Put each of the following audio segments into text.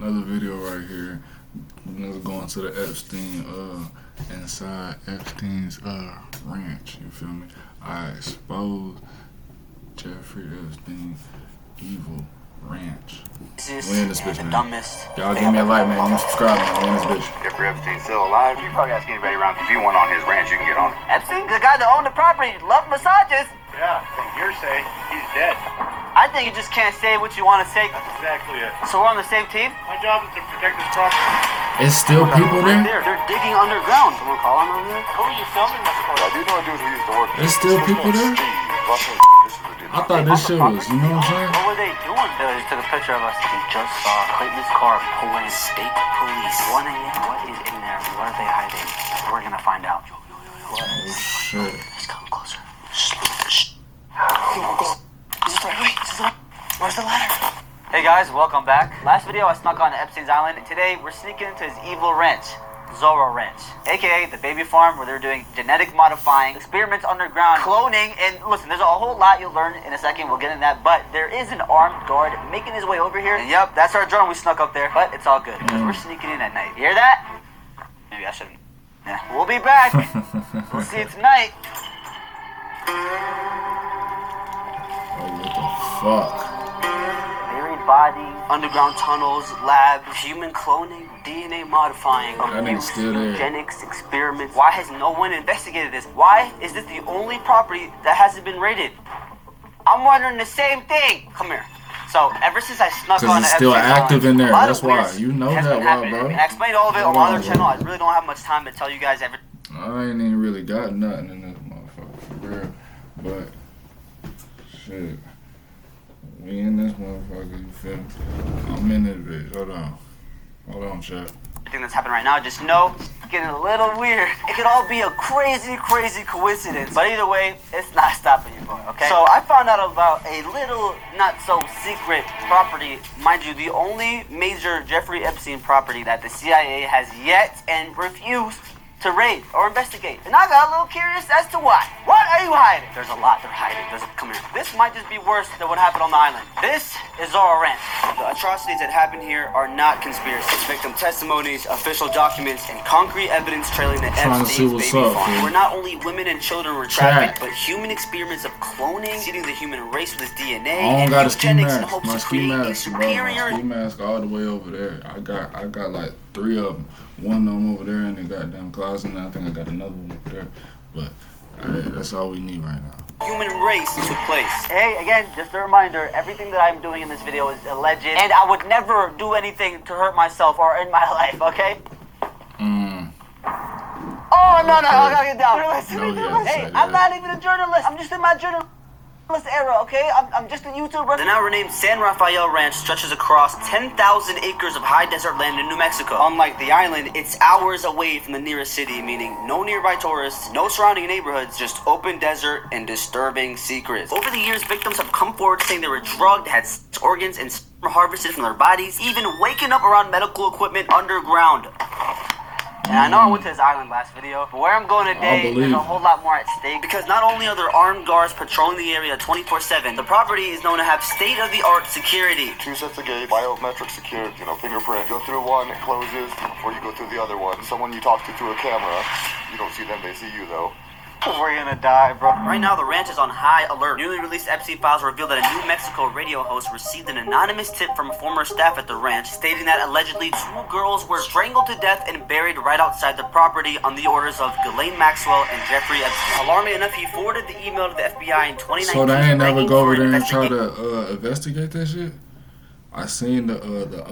Another video right here. Niggas going to the Epstein, inside Epstein's ranch. You feel me? I exposed Jeffrey Epstein evil ranch. We in this bitch, man. Y'all give me a like, man. You subscribe, man. We in this bitch. Jeffrey Epstein's still alive. You probably ask anybody around if you want on his ranch, you can get on. Epstein, the guy that owned the property, loved massages. Yeah, hearsay. He's dead. I think you just can't say what you want to say. That's exactly it. So we're on the same team? My job is to protect this property. It's still people there? They're digging underground. Someone call them over there? Who are you filming this for? I do know dudes who used to work. There's still people there? I thought this shit was, you know what I'm saying? What were they doing? They just took a picture of us. We just saw Clayton's car pulling state police. 1 a.m. What is in there? What are they hiding? We're gonna find out. Oh, shit. Let's come closer. Where's the ladder? Hey guys, welcome back. Last video I snuck on Epstein's Island, and today we're sneaking into his evil ranch, Zorro Ranch, aka the baby farm where they're doing genetic modifying, experiments underground, cloning, and listen, there's a whole lot you'll learn in a second, we'll get in that, but there is an armed guard making his way over here, and yep, that's our drone we snuck up there, but it's all good, because we're sneaking in at night. You hear that? Maybe I shouldn't. Yeah, we'll be back. We'll see you tonight. Oh, what the fuck? Buried bodies, underground tunnels, labs, human cloning, DNA modifying, That nigga's still there. eugenics experiments. Why has no one investigated this? Why is this the only property that hasn't been raided? I'm wondering the same thing. Come here. So, ever since I snuck on Because it's still active in there. That's why. weird You know has that been why, happening. bro. I mean, I explained all of it on my other channel. I really don't have much time to tell you guys everything. I ain't even really got nothing in this motherfucker, for real. But, shit. We in this motherfucker, you feel me? I'm in this bitch. Hold on, chat. Everything that's happening right now, just know it's getting a little weird. It could all be a crazy coincidence. But either way, it's not stopping you, boy, okay? So I found out about a little not so secret property. Mind you, the only major Jeffrey Epstein property that the CIA has yet and refused to raid or investigate. And I got a little curious as to why. What are you hiding? There's a lot they're hiding. Come here. This might just be worse than what happened on the island. This is Zorro Ranch. The atrocities that happen here are not conspiracies. Victim testimonies, official documents, and concrete evidence trailing the Epstein's baby farm. Where not only women and children were trafficked, but human experiments of cloning, seeding the human race with his DNA, I don't got a ski eugenics in mask. hopes My of ski creating a mask, bro. superior. My ski mask all the way over there. I got like 3 of them. One of them over there in the goddamn closet, and I think I got another one over there. But that's all we need right now. Human race took place. Hey, again, just a reminder, everything that I'm doing in this video is alleged, and I would never do anything to hurt myself or end my life, okay? Oh, no, I gotta get down. Hey, I'm not even a journalist. I'm just in my journalist era, okay? I'm just a YouTuber. The now renamed San Rafael Ranch stretches across 10,000 acres of high desert land in New Mexico. Unlike the island, it's hours away from the nearest city, meaning no nearby tourists, no surrounding neighborhoods, just open desert and disturbing secrets. Over the years, victims have come forward saying they were drugged, had organs, and harvested from their bodies, even waking up around medical equipment underground. And I know I went to this island last video, but where I'm going today, there's a whole lot more at stake. Because not only are there armed guards patrolling the area 24/7, the property is known to have state-of-the-art security. 2 sets of gates, biometric secured, fingerprint. Go through one, it closes, or you go through the other one. Someone you talk to through a camera, you don't see them, they see you though. We're gonna die, bro. Right now, the ranch is on high alert. Newly released Epstein files reveal that a New Mexico radio host received an anonymous tip from a former staff at the ranch stating that allegedly 2 girls were strangled to death and buried right outside the property on the orders of Ghislaine Maxwell and Jeffrey Epstein. Alarming enough, he forwarded the email to the FBI in 2019. So they ain't never go over there and try to investigate that shit? I seen the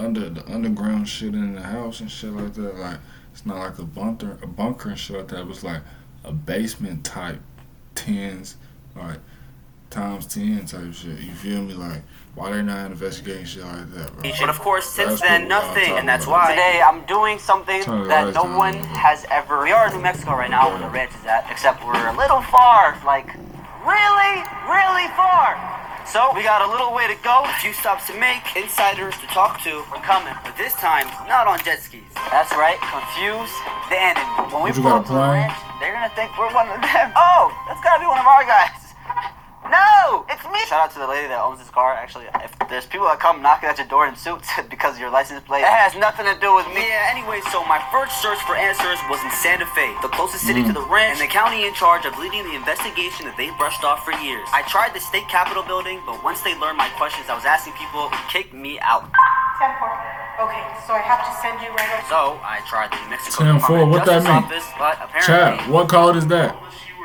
underground shit in the house and shit like that. Like, it's not like a bunker and shit like that. It was like a basement type 10s, like times 10 type shit. You feel me? Like, why they not investigating shit like that, bro? But of course, since then, nothing. And that's why today I'm doing something that no one has ever. We are in New Mexico right now where the ranch is at, except we're a little far, like really far. So we got a little way to go, a few stops to make, insiders to talk to. We're coming, but this time not on jet skis. That's right, confuse the enemy. When we pull up to the ranch, they're gonna think we're one of them. Oh, that's gotta be one of our guys. No, it's me. Shout out to the lady that owns this car. Actually, if There's people that come knocking at your door in suits because of your license plate. That has nothing to do with me. Yeah, anyway, so my first search for answers was in Santa Fe, the closest city to the ranch, and the county in charge of leading the investigation that they brushed off for years. I tried the state capitol building, but once they learned my questions I was asking people, it kicked me out. 10-4. Okay, so I have to send you right over. So I tried the New Mexico 10-4, what that mean? Office, but apparently, Chat, what code is that?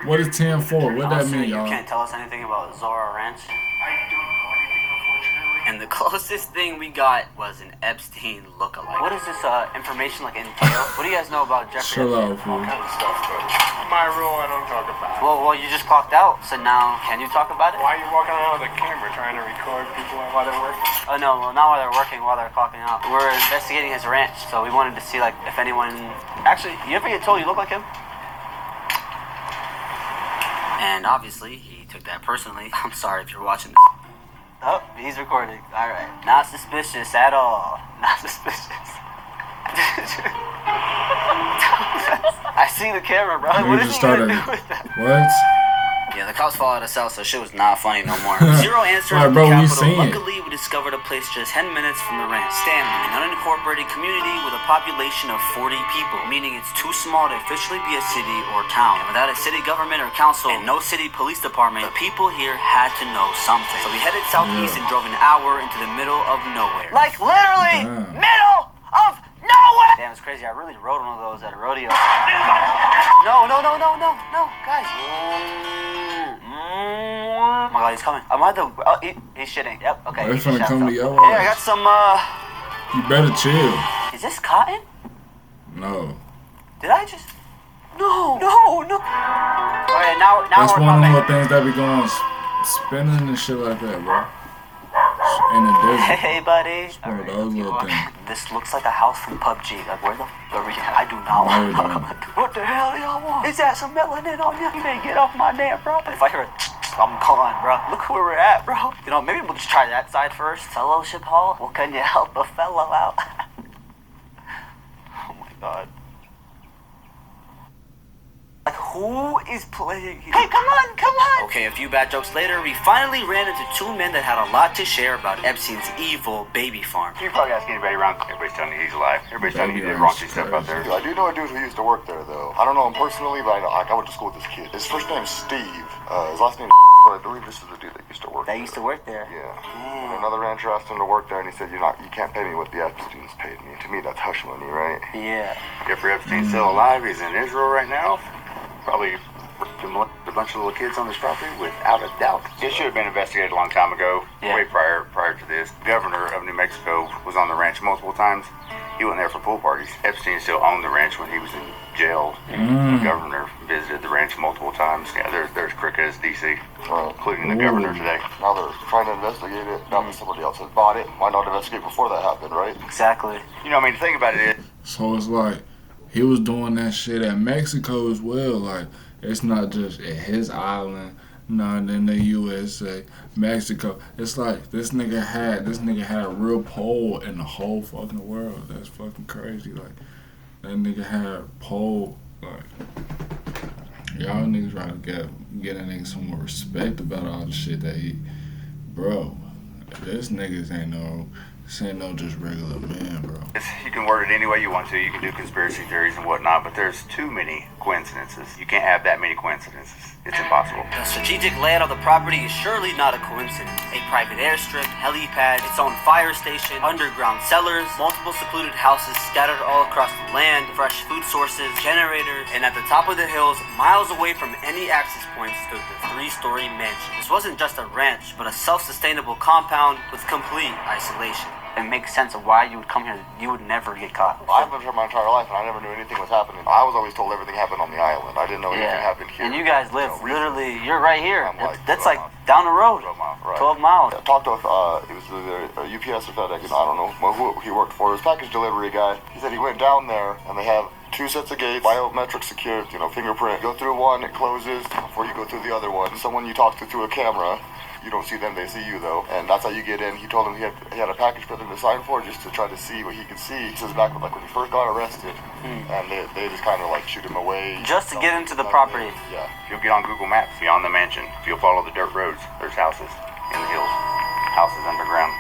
What is 10-4? What that mean, you y'all? can't tell us anything about Zora Ranch. I don't know anything, unfortunately. And the closest thing we got was an Epstein lookalike. What is this information like entail? What do you guys know about Jeffrey Chill Epstein? out, fool. Kind of stuff, but my rule, I don't talk about it. Well, you just clocked out, so now can you talk about it? Why are you walking around with a camera trying to record people while they're working? Oh no, well not while they're working, while they're clocking out. We're investigating his ranch, so we wanted to see like if anyone. Actually, you ever get told you look like him? And obviously, he took that personally. I'm sorry if you're watching this. Oh, he's recording. Alright. Not suspicious at all. Not suspicious. I see the camera, bro. What is he gonna do with that? What? Yeah, the cops followed us out, so shit was not funny no more. Zero answers Alright, at bro, we the Capitol. seen it. Luckily, we discovered a place just 10 minutes from the ranch. Stanley, an unincorporated community with a population of 40 people, meaning it's too small to officially be a city or town. And without a city government or council and no city police department, the people here had to know something. So we headed southeast and drove an hour into the middle of nowhere. Like literally middle of nowhere! Damn, it's crazy. I really rode one of those at a rodeo. No, guys. Oh my god, he's coming. I'm at the. Oh, he's shitting. Yep. Okay. He's finna come to your Hey, I got ass. some. You better chill. Is this cotton? No. Did I just? No. Alright, now That's we're one of coming. the things that be going spinning and shit like that, bro. In the desert. Hey, buddy. One of those little things. This looks like a house from PUBG. Like, where the are we? I do not No, we want. don't. What the hell y'all want? Is that some melanin on you? You may get off my damn property. If I hear I'm gone, bro. Look where we're at, bro. You know, maybe we'll just try that side first. Fellowship Hall? Well, can you help a fellow out? Oh my god. Like, who is playing here? Hey, come on! Okay, a few bad jokes later, we finally ran into two men that had a lot to share about Epstein's evil baby farm. You probably ask anybody around. Everybody's telling you he's alive. Everybody's telling you he did raunchy stuff out there. I do know a dude who used to work there, though. I don't know him personally, but I know I went to school with this kid. His first name's Steve. His last name but I believe this is the dude that used to work there. That used to work there? Yeah. And another rancher asked him to work there, and he said, you can't pay me what the Epsteins paid me. To me, that's hush money, right? Yeah. Jeffrey Epstein's still alive. He's in Israel right now. Probably a bunch of little kids on this property, without a doubt. It should have been investigated a long time ago, way prior to this. The governor of New Mexico was on the ranch multiple times. He went there for pool parties. Epstein still owned the ranch when he was in jail. The governor visited the ranch multiple times. Yeah, there's crooked as DC, including the governor today. Now they're trying to investigate it. Now that somebody else has bought it, why not investigate before that happened, right? Exactly. You know, I mean, the thing about it is, So it's like he was doing that shit at Mexico as well. Like, it's not just at his island, not in the USA, Mexico. It's like this nigga had a real pull in the whole fucking world. That's fucking crazy. Like, that nigga had a pull. Like, y'all niggas trying to get a nigga some more respect about all the shit that he, bro. This niggas ain't no just regular man, bro. you can word it any way you want to. You can do conspiracy theories and whatnot, but there's too many coincidences. You can't have that many coincidences. It's impossible. The strategic layout of the property is surely not a coincidence. A private airstrip, helipad, its own fire station, underground cellars, multiple secluded houses scattered all across the land, fresh food sources, generators, and at the top of the hills, miles away from any access points, stood the 3-story mansion. This wasn't just a ranch, but a self-sustainable compound with complete isolation. It makes sense of why you would come here. You would never get caught. I've lived here my entire life, and I never knew anything was happening. I was always told everything happened on the island. I didn't know anything happened here. And you guys live literally, you're right here. That's 12 like down the road. 12 miles, right. 12 miles. I talked to it was either a UPS or FedEx, I don't know who he worked for. It was a package delivery guy. He said he went down there, and they have 2 sets of gates, biometric secured, fingerprint. Go through one, it closes before you go through the other one. Someone you talk to through a camera. You don't see them, they see you though, and that's how you get in. He told him he had a package for them to sign for just to try to see what he could see. He says back when he first got arrested, and they just kind of like shoot him away. Just to get into the property. Yeah. If you'll get on Google Maps beyond the mansion, if you'll follow the dirt roads, there's houses in the hills, houses underground.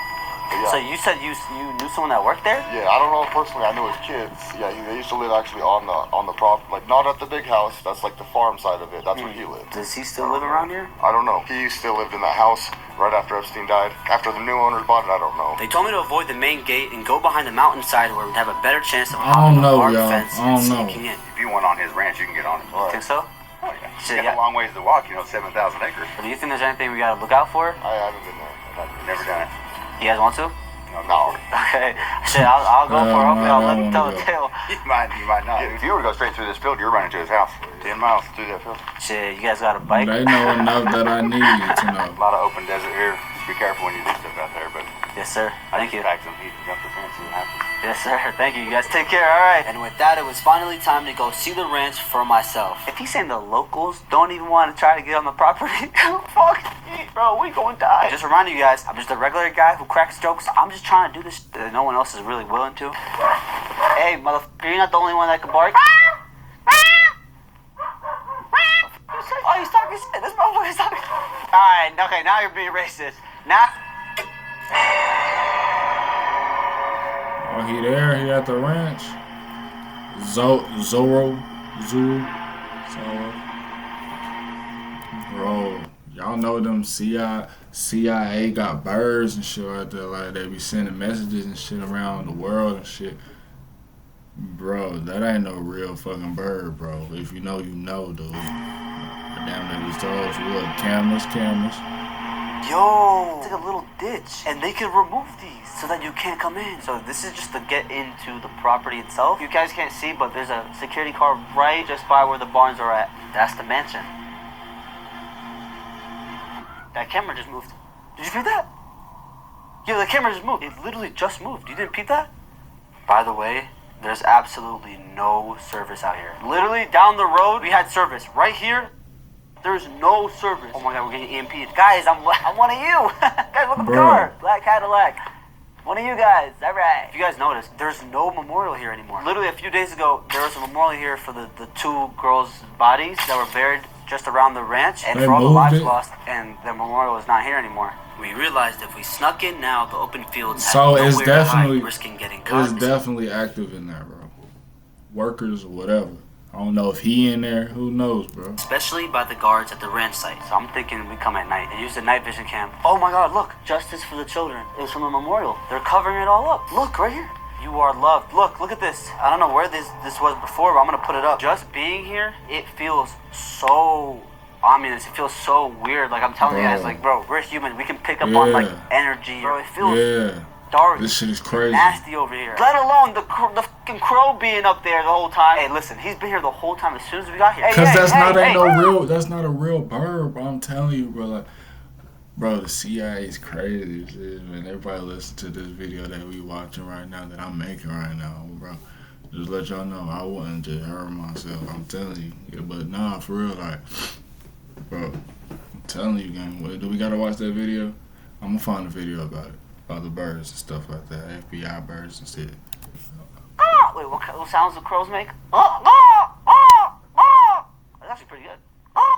Yeah. So you said you knew someone that worked there? Yeah, I don't know personally. I knew his kids. Yeah, they used to live actually on the prop, like not at the big house. That's like the farm side of it. That's where he lived. Does he still live around here? I don't know. He still lived in that house right after Epstein died. After the new owners bought it, I don't know. They told me to avoid the main gate and go behind the mountainside where we'd have a better chance of I hopping don't know, the barbed y'all. fence I and don't know. sneaking in. If you went on his ranch, you can get on it. You think so? Oh, yeah. Shit, You got yeah. a long ways to walk, 7,000 acres. Do you think there's anything we gotta look out for? I haven't been there. Never done it. You guys want to? No. Okay. Shit, I'll go for it. Hopefully I'll let I him don't tell the wanna tale. You might not. If you were to go straight through this field, you're running to his house. 10 miles through that field. Shit, you guys got a bike? They know enough that I need to know. A lot of open desert here. Be careful when you do stuff out there, but Yes, sir. Thank you. pack some heat and jump the fence, see what happens. Yes, sir. Thank you. You guys take care. All right. And with that, it was finally time to go see the ranch for myself. If he's saying the locals don't even want to try to get on the property, fuck me, bro. We going to die. Just reminding you guys, I'm just a regular guy who cracks jokes. I'm just trying to do this that no one else is really willing to. Hey, motherfucker, you're not the only one that can bark. Oh, he's talking shit. This motherfucker's talking. All right. Okay, now you're being racist. Now. Oh, he there? He at the ranch? Zorro. Bro, y'all know them CIA got birds and shit like that. Like, they be sending messages and shit around the world and shit. Bro, that ain't no real fucking bird, bro. If you know, you know, dude. Damn, that was told you what? Cameras. Yo, it's like a little ditch, and they can remove these so that you can't come in. So this is just to get into the property itself. You guys can't see, but there's a security car right just by where the barns are at. That's the mansion. That camera just moved. Did you peep that? Yo, the camera just moved. It literally just moved. You didn't peep that? By the way, there's absolutely no service out here. Literally down the road, we had service. Right here, there's no service. Oh my god, we're getting EMP'd. Guys, I'm one of you. Guys, look at the car. Black Cadillac. One of you guys. All right. If you guys notice, there's no memorial here anymore. Literally a few days ago, there was a memorial here for the two girls' bodies that were buried just around the ranch, and They for all the moved lives it? lost, and the memorial is not here anymore. We realized if we snuck in now, the open fields So have it's nowhere to hide, definitely risking getting caught. it's definitely active in there, bro. Workers or whatever. I don't know if he in there. Who knows, bro? Especially by the guards at the ranch site. So I'm thinking we come at night and use the night vision cam. Oh my god, look. Justice for the children. It was from the memorial. They're covering it all up. Look, right here. You are loved. Look at this. I don't know where this was before, but I'm gonna put it up. Just being here, it feels so ominous. It feels so weird. Like I'm telling you guys, like, bro, we're human. We can pick up on like energy. Bro, it feels dark. This shit is crazy. Nasty over here. Let alone the fucking crow being up there the whole time. Hey, listen, he's been here the whole time as soon as we got here. Cause that's not a real bird, bro. I'm telling you, bro. Like, bro, the CIA is crazy, shit, man. Everybody listen to this video that we watching right now, that I'm making right now, bro. Just let y'all know, I wouldn't just hurt myself. I'm telling you. Yeah, but nah, for real, like, bro, I'm telling you, gang. Do we gotta watch that video? I'm gonna find a video about it. About the birds and stuff like that. FBI birds and shit. Wait, what sounds do crows make? That's actually pretty good.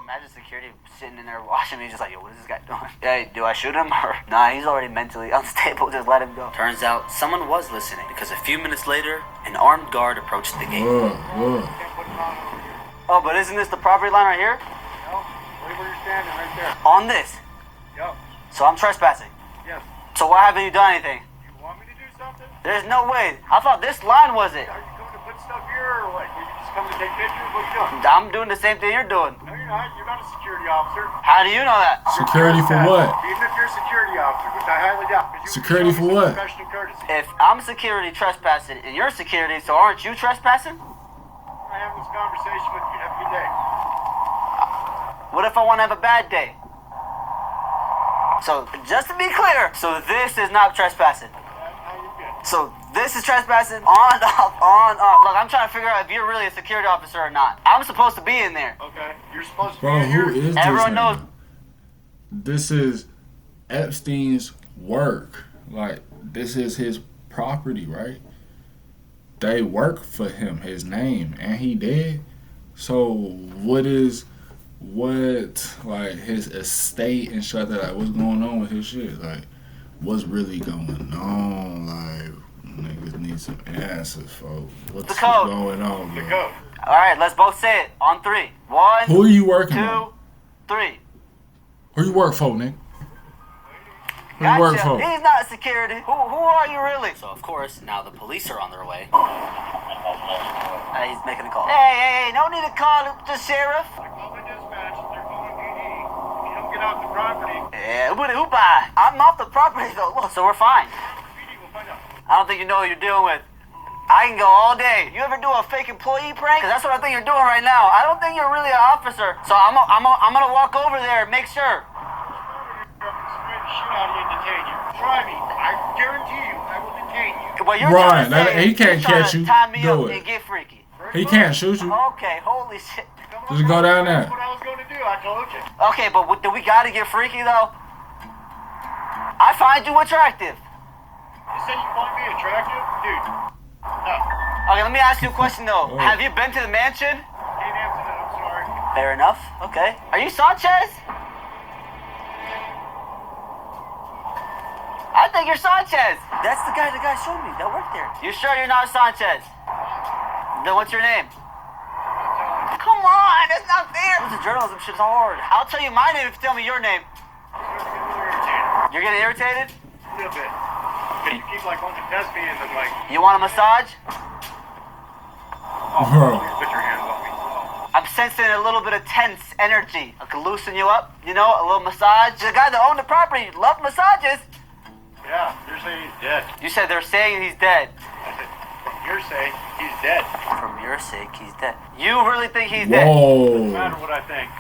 Imagine security sitting in there watching me just like, yo, what is this guy doing? Hey, do I shoot him? Or nah, he's already mentally unstable, just let him go. Turns out someone was listening, because a few minutes later, an armed guard approached the gate. Oh, but isn't this the property line right here? No, right where you're standing, right there. On this? Yep. So I'm trespassing? Yes. So why haven't you done anything? You want me to do something? There's no way. I thought this line was it. Are you coming to put stuff here, or what? You just coming to take pictures? What are you doing? I'm doing the same thing you're doing. No, you're not. You're not a security officer. How do you know that? Security for what? Even if you're a security officer, which I highly doubt. 'Cause you Security show me for some what? Professional courtesy. If I'm security trespassing and you're security, so aren't you trespassing? I have this conversation with you every day. What if I want to have a bad day? So, just to be clear, so this is not trespassing. Now you're good. So, this is trespassing on, off. Look, I'm trying to figure out if you're really a security officer or not. I'm supposed to be in there. Okay. You're supposed to Bro, be in here. who is this? Everyone knows. This is Epstein's work. Like, this is his property, right? They work for him, his name, and he dead. So what, like, his estate and shit like that? Like, what's going on with his shit? Like, what's really going on? Like, niggas need some answers, folks. What's The code. going on, The bro? code. All right, let's both say it on 3. 1, Who are you working 2, on? 3. Who you work for, nigga? Who you work Gotcha. for? He's not security. Who are you really? So of course now the police are on their way. He's making a call. Hey, no need to call the sheriff. They're calling dispatch. They're calling PD. If you don't get off the property, Yeah, who by? I'm off the property though. Look, so we're fine. PD will find out. I don't think you know what you're dealing with. I can go all day. You ever do a fake employee prank? Cause that's what I think you're doing right now. I don't think you're really an officer. So I'm gonna walk over there and make sure. Shoot out of you and detain you. Try me. I guarantee you, I will detain you. Well, you're Ryan, trying to say he can't you're trying catch to you. Tie me Do up it. and get freaky. He can't shoot you. Okay, holy shit. Just go down there. That's what I was going to do. I told you. Okay, but do we gotta get freaky though? I find you attractive. You say you find me attractive? Dude. No. Okay, let me ask you a question though. Oh. Have you been to the mansion? Can't answer that. I'm sorry. Fair enough. Okay. Are you Sanchez? I think you're Sanchez. That's the guy showed me that worked there. You sure you're not Sanchez? Then what's your name? Come on, that's not fair. This journalism shit's hard. I'll tell you my name if you tell me your name. You're getting irritated? A little bit. Because you keep like wanting to test me and then like, You want a massage? Bro. please put your hands on me. I'm sensing a little bit of tense energy. I can loosen you up, you know, a little massage. The guy that owned the property loved massages. Yeah, you're saying he's dead. You said they're saying he's dead. I said, from your sake, he's dead. From your sake, he's dead. You really think he's dead? No Whoa. matter what I think.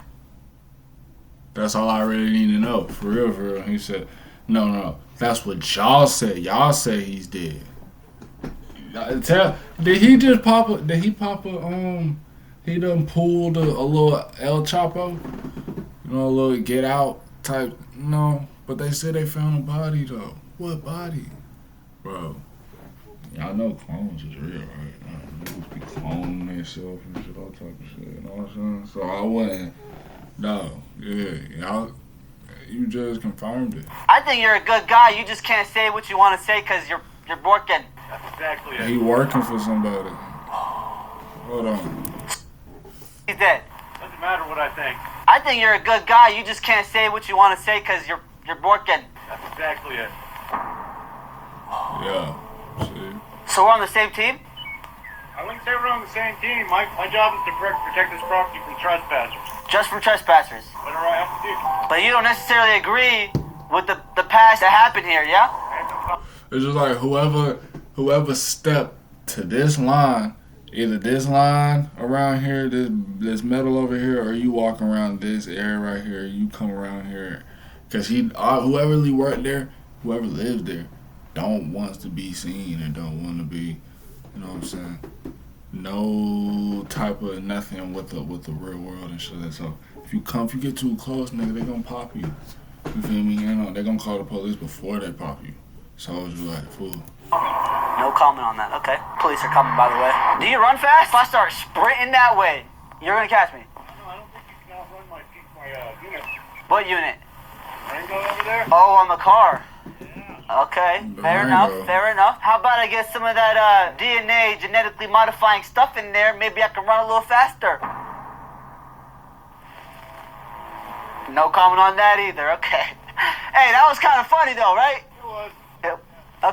That's all I really need to know. For real, for real. He said, no. That's what y'all said. Y'all say he's dead. Did he just pop a, he done pulled a little El Chapo? You know, a little get out type, no. But they said they found a body, though. What body? Bro, y'all know clones is real, right? Niggas be cloning themselves and shit, all type of shit, you know what I'm saying? So I wouldn't, no, yeah, y'all, you just confirmed it. I think you're a good guy. You just can't say what you want to say because you're working. That's exactly it. He working for somebody. Hold on. He's dead. Doesn't matter what I think. I think you're a good guy. You just can't say what you want to say because you're working. That's exactly it. Yeah, see? So we're on the same team? I wouldn't say we're on the same team. My job is to protect this property from trespassers. Just from trespassers. Whatever I have to do. But you don't necessarily agree with the past that happened here, yeah? I have no problem. It's just like whoever stepped to this line, either this line around here, this metal over here, or you walk around this area right here, you come around here. Because whoever really worked there, whoever lives there, don't want to be seen and don't want to be, you know what I'm saying? No type of nothing with the real world and shit. So if you get too close, nigga, they gonna pop you. You feel me? You know, they gonna call the police before they pop you. So it's like, fool. No comment on that. Okay. Police are coming, by the way. Do you run fast? If I start sprinting that way, you're gonna catch me. No, I don't think you can outrun my unit. What unit? Rango over there? Oh, on the car. Yeah. Okay, The fair Rango. enough, fair enough. How about I get some of that DNA, genetically modifying stuff in there? Maybe I can run a little faster. No comment on that either, okay. Hey, that was kind of funny though, right? It was. Yep.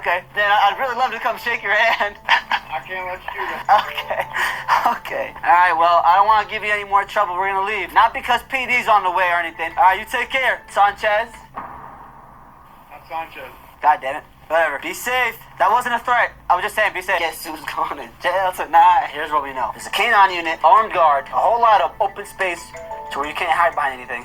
Okay, then I'd really love to come shake your hand. I can't let you do that. Okay. All right, well, I don't want to give you any more trouble. We're going to leave. Not because PD's on the way or anything. All right, you take care, Sanchez. Not Sanchez. God damn it. Whatever. Be safe. That wasn't a threat. I was just saying, be safe. Guess who's going to jail tonight? Here's what we know. There's a K-9 unit, armed guard, a whole lot of open space to where you can't hide behind anything.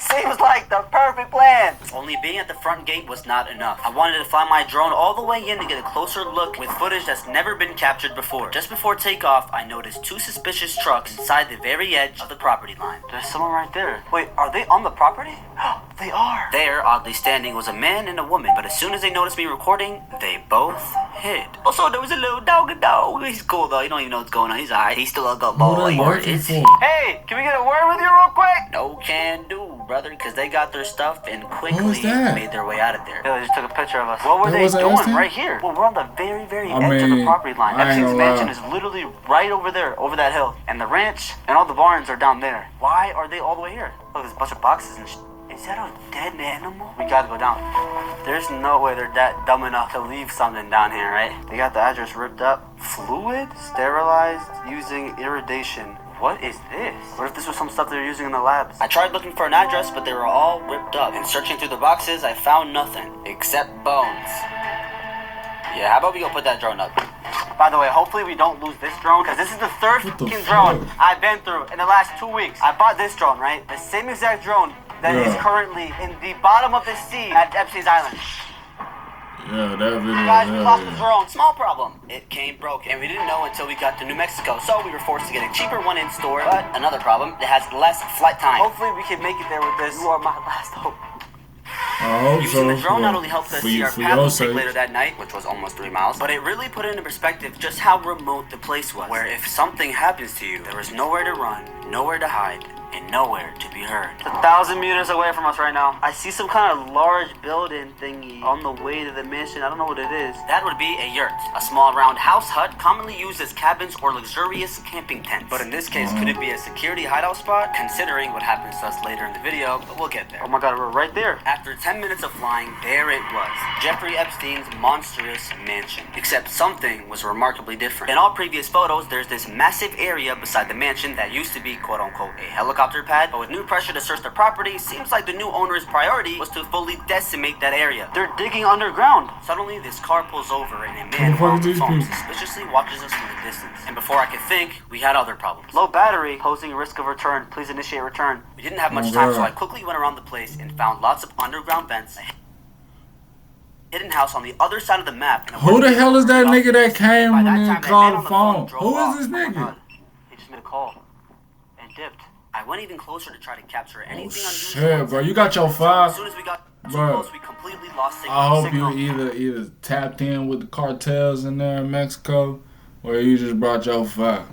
Seems like the perfect plan. Only being at the front gate was not enough. I wanted to fly my drone all the way in to get a closer look with footage that's never been captured before. Just before takeoff, I noticed two suspicious trucks inside the very edge of the property line. There's someone right there. Wait, are they on the property? They are. There, oddly standing, was a man and a woman, but as soon as they noticed me recording, they both hid. Also, there was a little dog. He's cool though. You don't even know what's going on. He's alright. He's still a good boy. Who they Or working is he? for? Hey, can we get a word with you real quick? No can do, brother because they got their stuff and quickly Who was that? made their way out of there. They just took a picture of us. What were That they wasn't doing Epstein? right here? Well, we're on the very, very I edge of the mean, property line. I ain't Epstein's gonna mansion lie. is literally right over there, over that hill. And the ranch and all the barns are down there. Why are they all the way here? Look, there's a bunch of boxes and shit. Is that a dead animal? We gotta go down. There's no way they're that dumb enough to leave something down here, right? They got the address ripped up. Fluid? Sterilized using irradiation. What is this? What if this was some stuff they're using in the labs? I tried looking for an address, but they were all ripped up. And searching through the boxes, I found nothing except bones. Yeah, how about we go put that drone up? By the way, hopefully we don't lose this drone, because this is the third What the fucking fuck? drone I've been through in the last 2 weeks. I bought this drone, right? The same exact drone that is Yeah. currently in the bottom of the sea at Epstein's Island. Yeah, that video. Guys, we lost the Yeah. drone. Small problem. It came broken. And we didn't know until we got to New Mexico. So we were forced to get a cheaper one in store. But another problem, it has less flight time. Hopefully we can make it there with this. You are my last hope. I hope Using so. the drone not only helped us see our for path your we took sake. later that night, which was almost 3 miles, but it really put into perspective just how remote the place was. Where if something happens to you, there was nowhere to run, nowhere to hide, and nowhere to be heard. 1,000 meters away from us right now. I see some kind of large building thingy on the way to the mission. I don't know what it is. That would be a yurt, a small round house hut commonly used as cabins or luxurious camping tents. But in this case, could it be a security hideout spot? Considering what happens to us later in the video, but we'll get there. Oh my god, we're right there. After 10 minutes of flying, there it was. Jeffrey Epstein's monstrous mansion. Except something was remarkably different. In all previous photos, there's this massive area beside the mansion that used to be quote-unquote a helicopter pad, but with new pressure to search the property, seems like the new owner's priority was to fully decimate that area. They're digging underground. Suddenly, this car pulls over and a man fuck on is the these phone people? suspiciously watches us from a distance. And before I could think, we had other problems. Low battery, posing risk of return. Please initiate return. We didn't have much Oh, time, God. so I quickly went around the place and found lots of underground vents. A hidden house on the other side of the map. And a Who the hell is that working nigga that came By when that they time, that called man the on the phone? drove Who off. is this Oh my nigga? God. He just made a call and dipped. I went even closer to try to capture anything Oh unusual. shit, bro! You got your As file. soon as we got too Bro, close, we completely lost I hope signal. you either tapped in with the cartels in there in Mexico, or you just brought your file.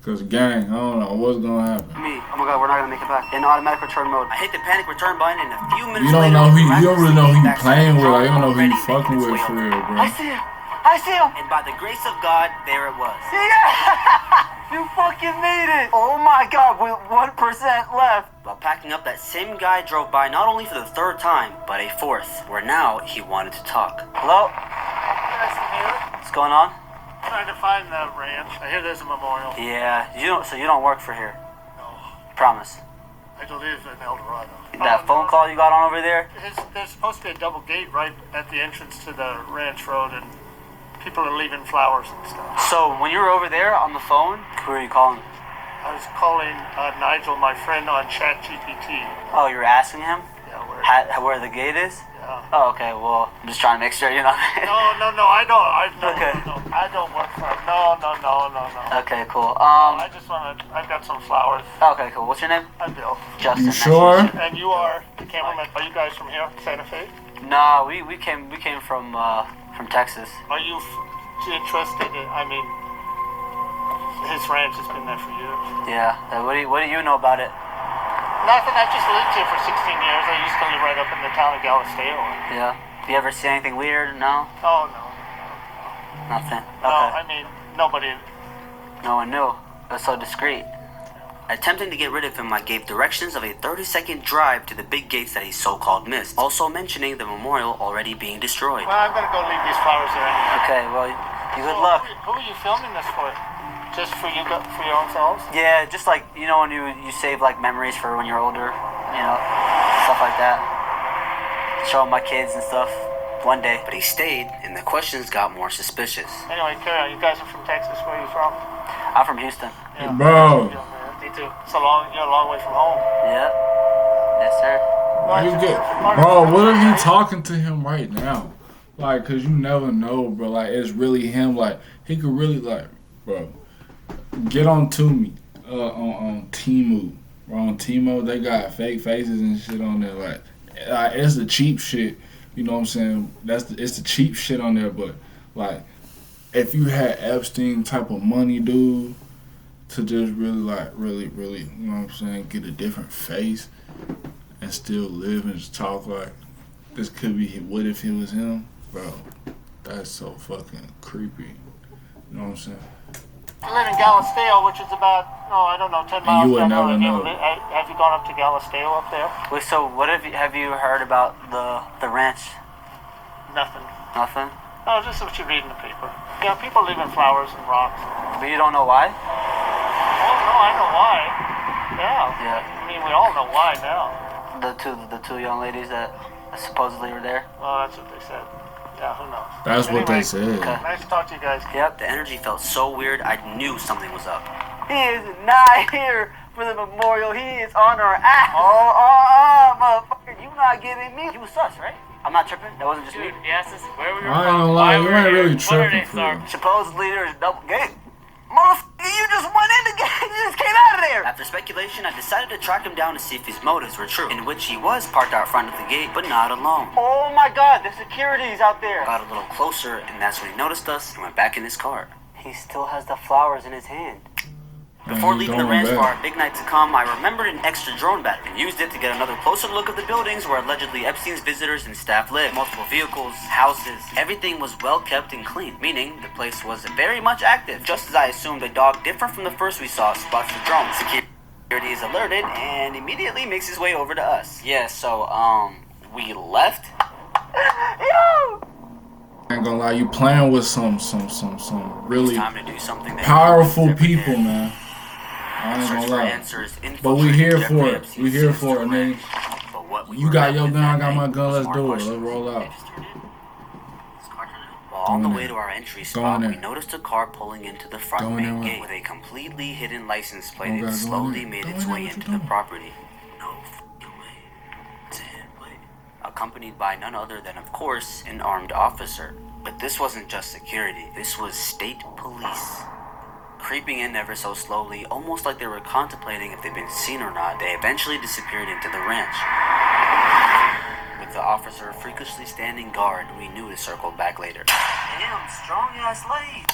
Cause gang, I don't know what's gonna happen. Me. Oh my god, we're not gonna make it back. In automatic return mode. I hit the panic return button and a few minutes You don't later, know who you don't really know who you back to playing the with. Like, you drone don't know who you already fucking making with its for way real, over. bro. I see him. I see him. And by the grace of God, there it was. Yeah! You fucking made it! Oh my god, with 1% left. While packing up, that same guy drove by not only for the third time, but a fourth, where now he wanted to talk. Hello? What's going on? Trying to find the ranch. I hear there's a memorial. Yeah, so you don't work for here. No, Promise. I live in El Dorado. That phone call you got on over there? There's supposed to be a double gate right at the entrance to the ranch road, and people are leaving flowers and stuff. So when you were over there on the phone, who are you calling? I was calling Nigel, my friend, on ChatGPT. Oh, you were asking him Yeah, where the gate is? yeah. Oh, okay. Well, I'm just trying to make sure you're not. No, I don't. Okay. I don't work for him. No. Okay, cool. I just want to. I've got some flowers. Okay, cool. What's your name? I'm Bill. Justin. You nice to sure? meet And you are the cameraman. Are you guys from here, Santa Fe? you. Nah, we came from Texas. Are you interested in? I mean, his ranch has been there for years. Yeah. What do you know about it? Nothing. I just lived here for 16 years. I used to live right up in the town of Galisteo. Yeah. Have you ever seen anything weird? No. Oh no. Nothing. No, Okay. I mean nobody. No one knew. It was so discreet. Attempting to get rid of him, I gave directions of a 30-second drive to the big gates that he so-called missed, also mentioning the memorial already being destroyed. Well, I'm gonna go leave these flowers there anyway. Okay, well, you good So luck. Who are you filming this for? Just for you, for your own selves? Yeah, just like, you know, when you save like memories for when you're older, you know, stuff like that. Show my kids and stuff one day. But he stayed, and the questions got more suspicious. Anyway, carry on. You guys are from Texas. Where are you from? I'm from Houston. Yeah. Bro. Yeah, man. Me too. You're a long way from home. Yeah. Yes, sir. Bro, what if he talking to him right now? Like, cause you never know, bro. Like, it's really him. Like, he could really, like, bro, get on to me on Temu. Bro, on Temu, they got fake faces and shit on there. Like it's the cheap shit. You know what I'm saying? It's the cheap shit on there. But like, if you had Epstein type of money, dude, to just really, you know what I'm saying, get a different face and still live and just talk like this could be. What if it was him, bro? That's so fucking creepy. You know what I'm saying? I live in Galisteo, which is about, I don't know, 10 miles you would down never the know. road. Have you gone up to Galisteo up there? Wait, so what have you heard about the ranch? Nothing. Nothing? No, just what you read in the paper. Yeah, people leaving flowers and rocks. But you don't know why? Oh, no, I know why. Yeah. Yeah. I mean, we all know why now. The two young ladies that supposedly were there? Well, that's what they said. Yeah, who knows? That's what they Anyway, said. Okay. Nice to talk to you guys. Yep, the energy felt so weird, I knew something was up. He is not here for the memorial, he is on our ass. Motherfucker, you not getting me. You was sus, right? I'm not tripping, that wasn't just Dude, me. he asked us where we were I ain't from, gonna why lie, we you were ain't here, really what our tripping names for are. real. Supposedly there's double gate. Motherfucker, you just went in the gate, you just came out of there. After speculation, I decided to track him down to see if his motives were true, in which he was parked out front of the gate, but not alone. Oh my god, the security's out there. Got a little closer, and that's when he noticed us and went back in his car. He still has the flowers in his hand. Before leaving the ranch for our big night to come, I remembered an extra drone battery and used it to get another closer look of the buildings where allegedly Epstein's visitors and staff lived. Multiple vehicles, houses, everything was well kept and clean, meaning the place was very much active. Just as I assumed, a dog different from the first we saw spots the drone. Security is alerted and immediately makes his way over to us. Yeah, so, we left? Yo! I ain't gonna lie, you playing with some really Time to do something that powerful every day. people, man. I ain't Search gonna for lie. answers, But we here Jeffrey for it. Epstein's We here sinister for it, nigga. But what we You were got left your with gun, I that got my night gun, was let's more do it. questions. Let's roll out. While on the Go way in to our entry Go spot, in we there. noticed a car pulling into the front Go in main there, gate with a completely hidden license plate Oh, that God, go in slowly there. made Go its in there, way what you into the doing? property. No f***ing way. It's a hidden plate. Accompanied by none other than, of course, an armed officer. But this wasn't just security. This was state police. Creeping in ever so slowly, almost like they were contemplating if they'd been seen or not, they eventually disappeared into the ranch. With the officer freakishly standing guard, we knew to circle back later. Damn, strong-ass lady.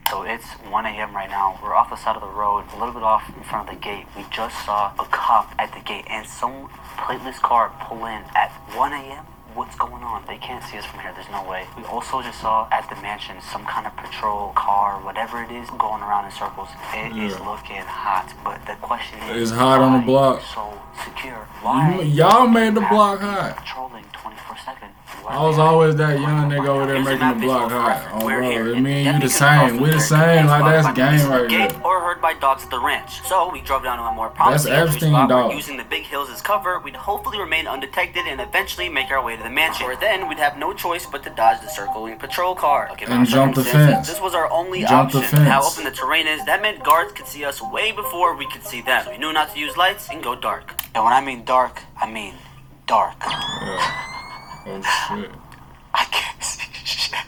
So it's 1 a.m. right now. We're off the side of the road, a little bit off in front of the gate. We just saw a cop at the gate and some plateless car pull in at 1 a.m. What's going on? They can't see us from here. There's no way. We also just saw at the mansion some kind of patrol car, whatever it is, going around in circles. It is looking hot, but the question is, It's hot on the why block. so secure? Why? Y'all made the have block to be hot. Patrolling 24/7. I was always that young nigga over there Here's a making map the block visual for hot. reference. Oh, We're bro, here, it and mean you Deputy the couldn't cross same. the We the 13 same. Like spot that's by the game right gate there. or heard by dogs at the ranch. So we drove down to a more promising That's entry Epstein spot where dog. using the big hills as cover, we'd hopefully remain undetected and eventually make our way to the mansion. Or then we'd have no choice but to dodge the circling patrol car. Given And our jump the circumstances, fence. This was our only Jump the option. And how fence. open the terrain is, that meant guards could see us way before we could see them. So we knew not to use lights and go dark. And when I mean dark, I mean dark. Yeah. Oh shit. I can't see shit.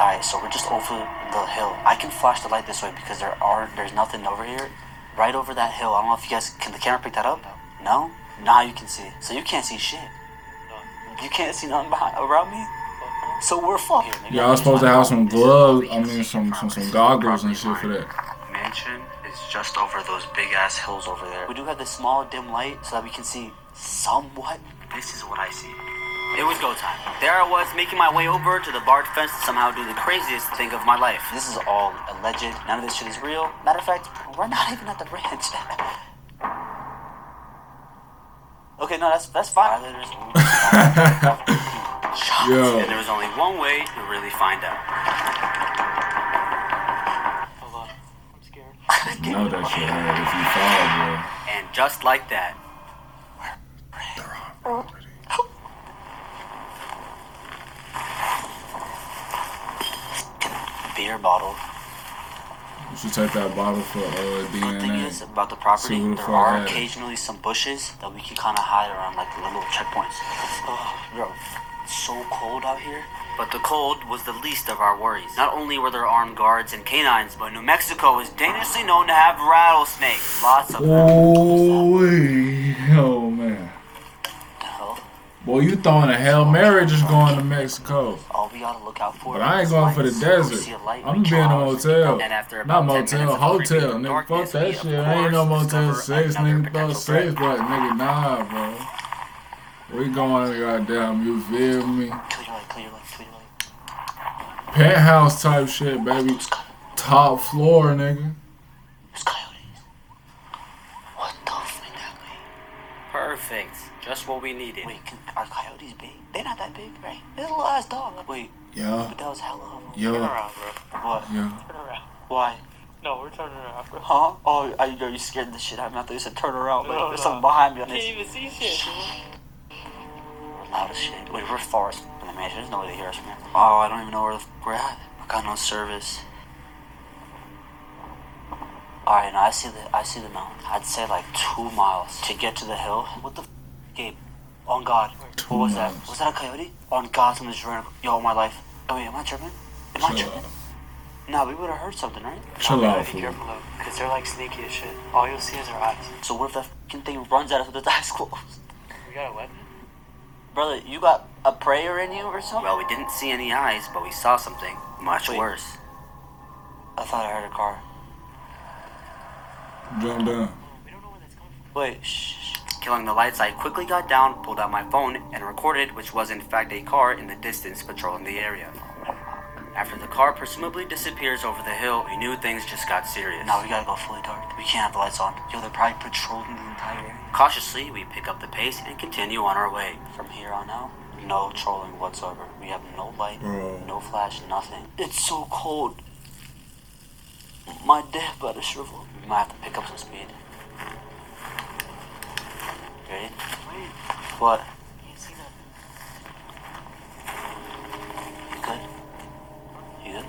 Alright, so we're just over the hill. I can flash the light this way because there's nothing over here. Right over that hill. I don't know if you guys can the camera pick that up? No? Now you can see. So you can't see shit. You can't see nothing around me? So we're fucked. Y'all supposed to have some gloves, I mean some goggles and shit for that. Mansion is just over those big ass hills over there. We do have this small dim light so that we can see somewhat. This is what I see. It was go time. There I was making my way over to the barred fence to somehow do the craziest thing of my life. This is all alleged. None of this shit is real. Matter of fact, we're not even at the ranch. Okay, no, that's fine. Yo. And there was only one way to really find out. Hold on. I'm scared. You know that shit hurt if you fall, And just like that, beer bottle. bro. You should take that bottle for The good thing is DNA. about the property, See who the there fuck are had it. occasionally some bushes that we can kind of hide around, like the little checkpoints. Oh, bro, it's so cold out here. But the cold was the least of our worries. Not only were there armed guards and canines, but New Mexico is dangerously known to have rattlesnakes. Lots of them. Oh, wait. Oh man. The hell? Boy, you throwing a Hail Mary just going to Mexico. All we gotta look out for. But I ain't going for the desert. I'm gonna be in a motel. Not motel, hotel, nigga. Fuck that shit. Ain't no Motel 6, nigga. Throw 6, but nigga, nah, bro. We going, goddamn, you feel me? Clear light. Penthouse type shit, baby. Top floor, nigga. What the fuck that way? Perfect. Just what we needed. Wait, are coyotes big? They're not that big, right? They're a little ass dog. Wait. Yeah. But that was hella of them. Yeah. Turn around, bro. What? Yeah. Turn around. Why? No, we're turning around, bro. Huh? Oh, are you scared the shit out of me? I thought you said turn around. No, There's no. something behind me on Can't this. even see shit. We're loud as shit. Wait, we're far from the mansion. There's no way to hear us from here. Oh, I don't even know where the f we're at. I got no service. Alright, now I see the mountain. I'd say like 2 miles to get to the hill. What the f, Gabe? On God. What was that? Was that a coyote? On God, something just ran. Yo, my life. Oh, wait, am I tripping? Am I tripping? Nah, we would have heard something, right? Chill out, Be fool. careful though, because they're like sneaky as shit. All you'll see is their eyes. So what if that fucking thing runs at us with its eyes closed? We got a weapon? Brother, you got a prayer in you or something? Well, we didn't see any eyes, but we saw something much worse. I thought I heard a car. Jump down. We don't know where that's coming from. Wait, shh. Killing the lights, I quickly got down, pulled out my phone, and recorded, which was in fact a car in the distance patrolling the area. After the car presumably disappears over the hill, we knew things just got serious. Now we gotta go fully dark. We can't have the lights on. Yo, they're probably patrolling the entire area. Cautiously, we pick up the pace and continue on our way. From here on out, no trolling whatsoever. We have no light, no flash, nothing. It's so cold. My death about to shrivel. We might have to pick up some speed. Ready? Wait, What? I can't see that. You good? You good?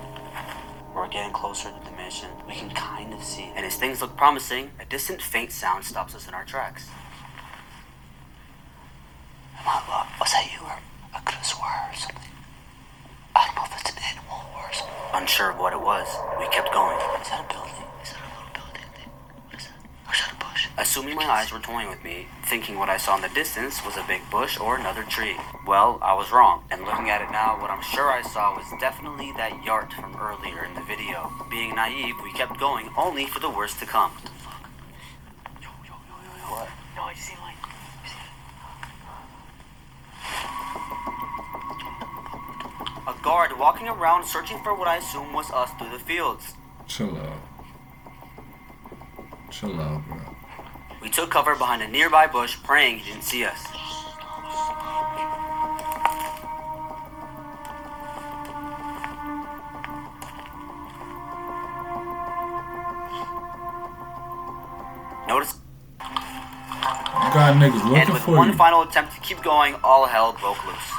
We're getting closer to the mansion. We can kind of see. And as things look promising, a distant faint sound stops us in our tracks. Was that you or I could have swore or something? I don't know if it's an animal or something. Unsure of what it was, we kept going. Is that a building? Is that a little building thing? What is that? Or is that a bush? Assuming my eyes were toying with me, thinking what I saw in the distance was a big bush or another tree. Well, I was wrong. And looking at it now, what I'm sure I saw was definitely that yart from earlier in the video. Being naive, we kept going only for the worst to come. What the fuck? Yo. What? No, I just seen light. A guard walking around searching for what I assume was us through the fields. Chill out. Chill out, bro. We took cover behind a nearby bush, praying he didn't see us. Notice, You got niggas and looking with for one you. final attempt to keep going, all hell broke loose.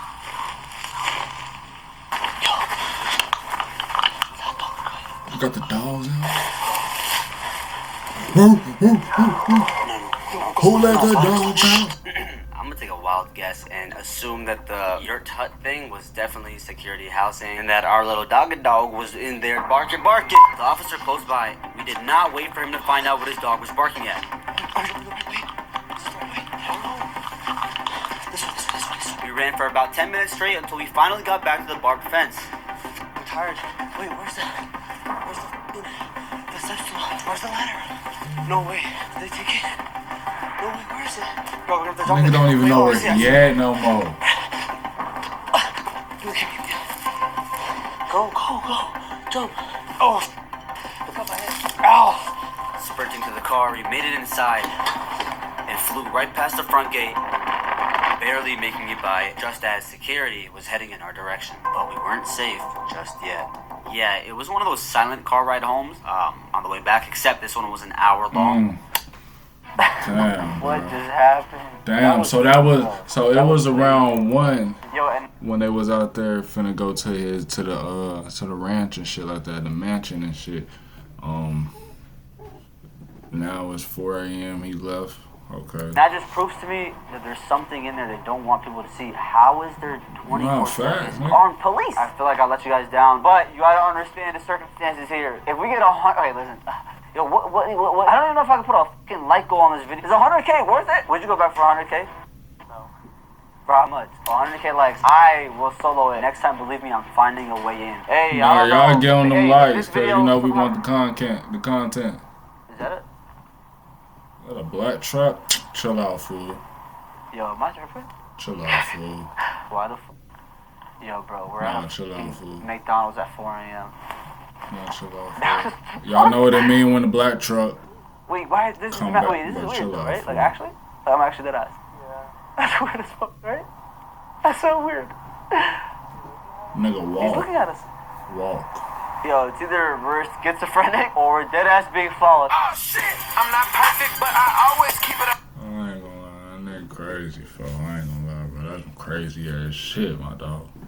You got the dogs out. Who let the dogs out? I'm gonna take a wild guess and assume that the yurt hut thing was definitely security housing and that our little dog was in there barking. The officer close by. We did not wait for him to find out what his dog was barking at. We ran for about 10 minutes straight until we finally got back to the barbed fence. I'm tired. Wait, where's that? Where's the steps? Where's the ladder? No way. Did they take it? No way. Where is it? Bro, we're gonna have to jump Nigga in. don't even Wait, know where where is it? he at no more. Go. Jump. Oh. Look up my head. Ow. Sprinting to the car, we made it inside and flew right past the front gate, barely making it by just as security was heading in our direction. But we weren't safe just yet. Yeah, it was one of those silent car ride homes on the way back, except this one was an hour long. Damn. What Bro. just happened? Damn. So it was around 1 Yo, and when they was out there finna go to the ranch and shit like that, the mansion and shit. Now it's 4 a.m. He left. Okay. That just proves to me that there's something in there they don't want people to see. How is there 24 No, facts, seconds man. armed police? I feel like I let you guys down, but you gotta understand the circumstances here. If we get 100, okay, listen. Yo, what? I don't even know if I can put a fucking light goal on this video. Is 100K worth it? Would you go back for 100K? no. Bro, how much? 100K likes. I will solo it. Next time, believe me, I'm finding a way in. Hey, Nah, y'all get on them hey, likes, cause you know we want the content. The content. Is that it? What a black truck? Chill out, fool. Yo, am I tripping? Chill out, fool. Why the f? Yo, bro, we're Nah, at chill out, fool. McDonald's at 4 a.m. Nah, chill out, fool. Y'all know what it mean when the black truck Wait, why? This is come not. back, Wait, this is but weird chill though, out, right? fool. Like actually, I'm actually dead ass. Yeah. That's weird as fuck, right? That's so weird. Nigga He's walk. looking at us. Walk. Yo, it's either reverse schizophrenic or dead ass being followed. Oh shit, I'm not perfect, but I always keep it up. I ain't gonna lie, that nigga crazy, fo. I ain't gonna lie, bro. That's some crazy ass shit, my dog.